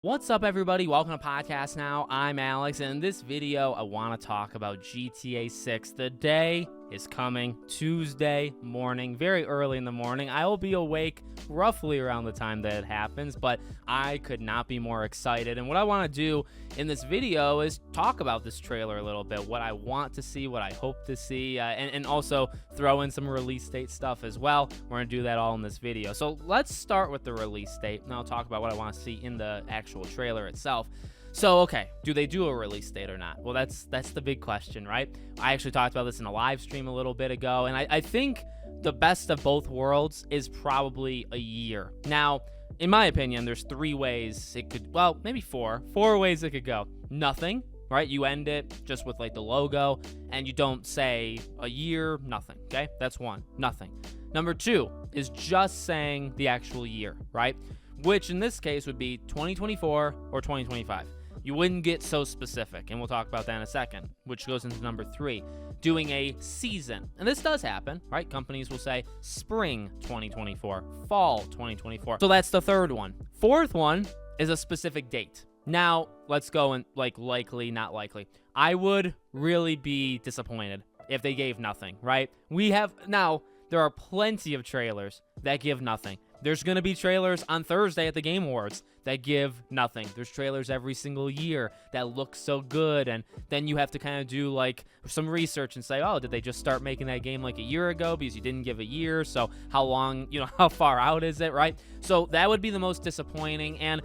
What's up, everybody? Welcome to Podcast Now. I'm Alex, and in this video, I want to talk about GTA 6. The day is coming Tuesday morning, very early in the morning. I will be awake roughly around the time that it happens, but I could not be more excited. And what I want to do in this video is talk about this trailer a little bit, what I want to see, what I hope to see, and also throw in some release date stuff as well. We're going to do that all in this video. So let's start with the release date, and I'll talk about what I want to see in the actual trailer itself. So, okay, do they do a release date or not? Well, that's the big question, right? I actually talked about this in a live stream a little bit ago, and I think the best of both worlds is probably a year. Now, in my opinion, there's three ways it could, well, maybe four ways it could go. Nothing, right? You end it just with like the logo, and you don't say a year, nothing, okay? That's one, nothing. Number two is just saying the actual year, right? Which in this case would be 2024 or 2025. You wouldn't get so specific, and we'll talk about that in a second, which goes into number three, doing a season. And this does happen, right? Companies will say spring 2024, fall 2024. So that's the third one. Fourth one is a specific date. Now, let's go in like likely, not likely. I would really be disappointed if they gave nothing, right? There are plenty of trailers that give nothing. There's going to be trailers on Thursday at the Game Awards that give nothing. There's trailers every single year that look so good, and then you have to kind of do like some research and say, oh, did they just start making that game like a year ago because you didn't give a year? So how long, how far out is it, right? So that would be the most disappointing. And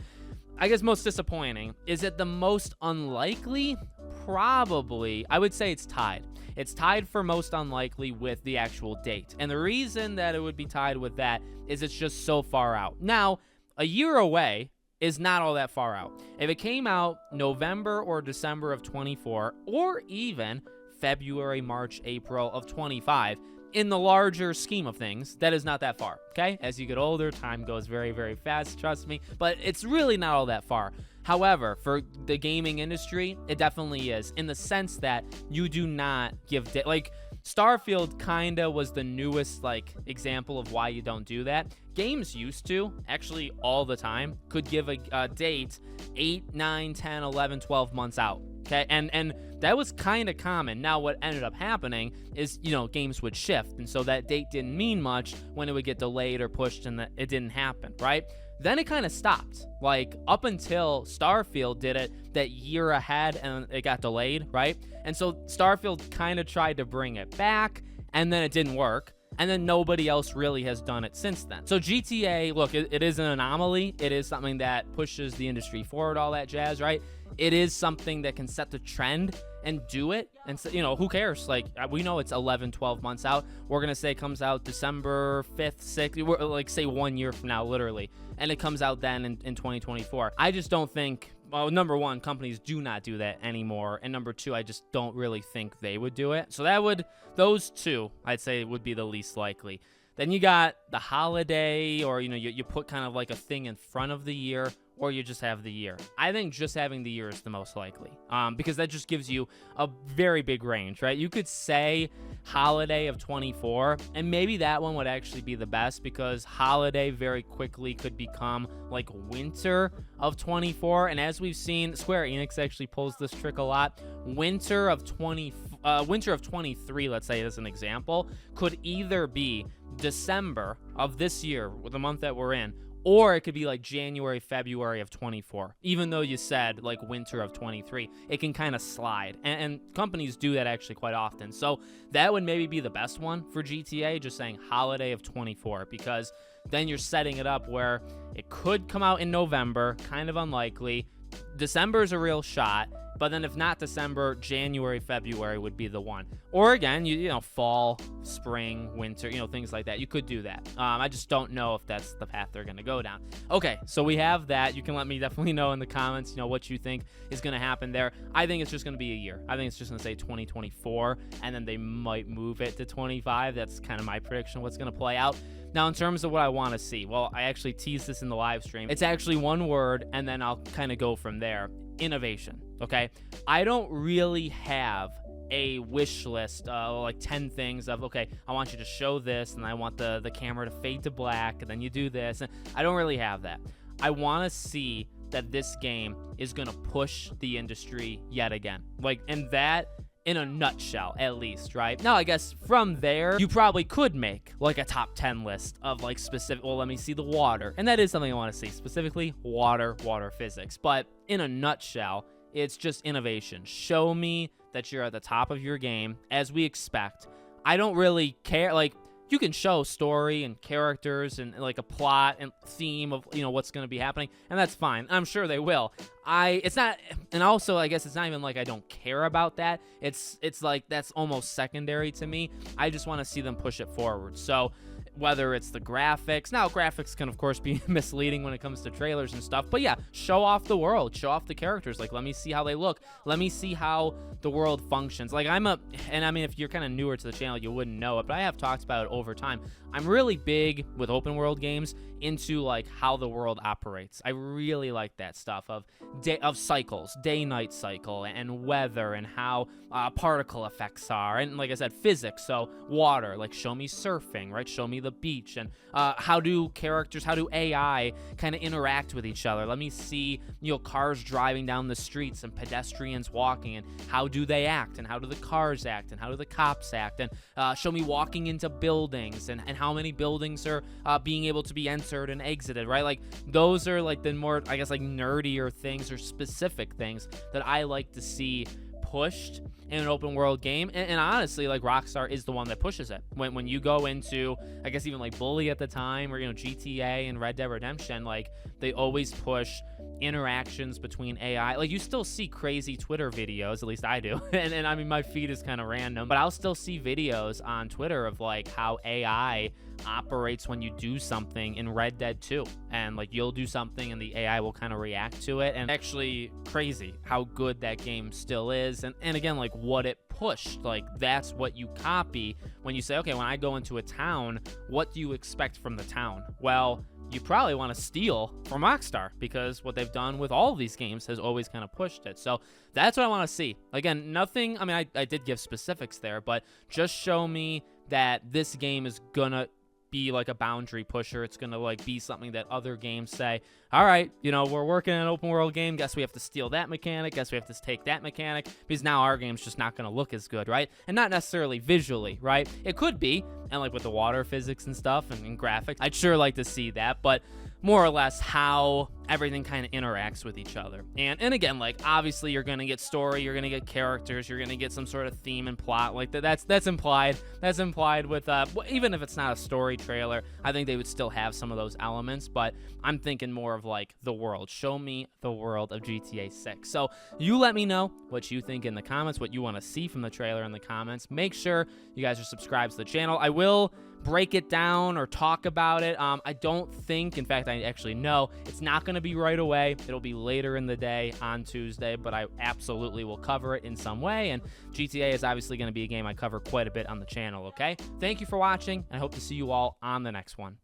I guess most disappointing. Is it the most unlikely? Probably. I would say it's tied. It's tied for most unlikely with the actual date. And the reason that it would be tied with that is it's just so far out. Now, a year away is not all that far out. If it came out November or December of 24, or even February, March, April of 25, in the larger scheme of things, that is not that far, okay? As you get older, time goes very, very fast, trust me, but it's really not all that far. However, for the gaming industry, it definitely is, in the sense that you do not give, like, Starfield kinda was the newest, like, example of why you don't do that. Games used to, actually all the time, could give a date 8, 9, 10, 11, 12 months out. Okay, and that was kind of common. Now, what ended up happening is, games would shift, and so that date didn't mean much when it would get delayed or pushed, and it didn't happen, right? Then it kind of stopped, like up until Starfield did it that year ahead, and it got delayed, right? And so Starfield kind of tried to bring it back, and then it didn't work. And then nobody else really has done it since then. So GTA, look, it is an anomaly. It is something that pushes the industry forward, all that jazz, right? It is something that can set the trend and do it. And, so, who cares? Like, we know it's 11, 12 months out. We're going to say it comes out December 5th, 6th, we're, like, say 1 year from now, literally. And it comes out then in 2024. I just don't think... Well, number one, companies do not do that anymore. And number two, I just don't really think they would do it. So those two, I'd say, would be the least likely. Then you got the holiday, or, you put kind of like a thing in front of the year, or you just have the year. I think just having the year is the most likely, because that just gives you a very big range, right? You could say holiday of 24, and maybe that one would actually be the best, because holiday very quickly could become like winter of 24. And as we've seen, Square Enix actually pulls this trick a lot. Winter of 23, let's say, as an example, could either be December of this year, the month that we're in, or it could be like January, February of 24. Even though you said like winter of 23, it can kind of slide. And companies do that actually quite often. So that would maybe be the best one for GTA, just saying holiday of 24, because then you're setting it up where it could come out in November, kind of unlikely. December is a real shot, but then if not December, January, February would be the one. Or again, fall, spring, winter, things like that. You could do that. I just don't know if that's the path they're going to go down. Okay, so we have that. You can let me definitely know in the comments, what you think is going to happen there. I think it's just going to be a year. I think it's just going to say 2024, and then they might move it to 25. That's kind of my prediction, what's going to play out. Now, in terms of what I want to see, well, I actually teased this in the live stream. It's actually one word, and then I'll kind of go from there. Innovation, okay? I don't really have a wish list, like 10 things of, okay, I want you to show this, and I want the camera to fade to black, and then you do this. And I don't really have that. I want to see that this game is going to push the industry yet again. Like, and that in a nutshell, at least, right? Now, I guess from there, you probably could make like a top 10 list of like specific, well, let me see the water. And that is something I want to see, specifically water physics. But in a nutshell, it's just innovation. Show me that you're at the top of your game, as we expect. I don't really care. Like, you can show story and characters and like a plot and theme of, you know, what's going to be happening, and that's fine. I'm sure they will. It's not, and also I guess it's not even like I don't care about that. It's like that's almost secondary to me. I just want to see them push it forward. So whether it's the graphics, now graphics can of course be misleading when it comes to trailers and stuff, but yeah, show off the world, show off the characters. Like, let me see how they look, let me see how the world functions. Like, and I mean, if you're kind of newer to the channel, you wouldn't know it, but I have talked about it over time. I'm really big with open world games into like how the world operates. I really like that stuff of cycles, day-night cycle, and weather, and how particle effects are, and like I said, physics. So water, like show me surfing, right? Show me the beach, and how do AI kind of interact with each other? Let me see, you know, cars driving down the streets and pedestrians walking, and how do they act, and how do the cars act, and how do the cops act, and show me walking into buildings, and how many buildings are being able to be entered and exited, right? Like, those are like the more, I guess, like nerdier things or specific things that I like to see pushed in an open world game. And honestly, like, Rockstar is the one that pushes it. When you go into, I guess, even like Bully at the time, or, you know, GTA and Red Dead Redemption, like, they always push interactions between AI. Like, you still see crazy Twitter videos, at least I do, and I mean, my feed is kind of random, but I'll still see videos on Twitter of like how AI operates when you do something in Red Dead 2, and like you'll do something and the AI will kind of react to it. And actually crazy how good that game still is. And again, like, what it pushed, like, that's what you copy when you say, okay, when I go into a town, what do you expect from the town? Well, you probably want to steal from Rockstar, because what they've done with all of these games has always kind of pushed it. So that's what I want to see. Again, nothing, I mean, I did give specifics there, but just show me that this game is gonna be like a boundary pusher. It's gonna like be something that other games say, all right, you know, we're working an open world game, guess we have to steal that mechanic, guess we have to take that mechanic, because now our game's just not gonna look as good, right? And not necessarily visually, right? It could be, and like with the water physics and stuff and graphics, I'd sure like to see that, but more or less how everything kind of interacts with each other. And again, like, obviously you're gonna get story, you're gonna get characters, you're gonna get some sort of theme and plot. Like, that's implied with even if it's not a story trailer, I think they would still have some of those elements. But I'm thinking more of like the world. Show me the world of GTA 6. So you let me know what you think in the comments, what you want to see from the trailer in the comments. Make sure you guys are subscribed to the channel. I will break it down or talk about it. I don't think, in fact, I actually know it's not going to be right away. It'll be later in the day on Tuesday, but I absolutely will cover it in some way. And GTA is obviously going to be a game I cover quite a bit on the channel, okay? Thank you for watching, and I hope to see you all on the next one.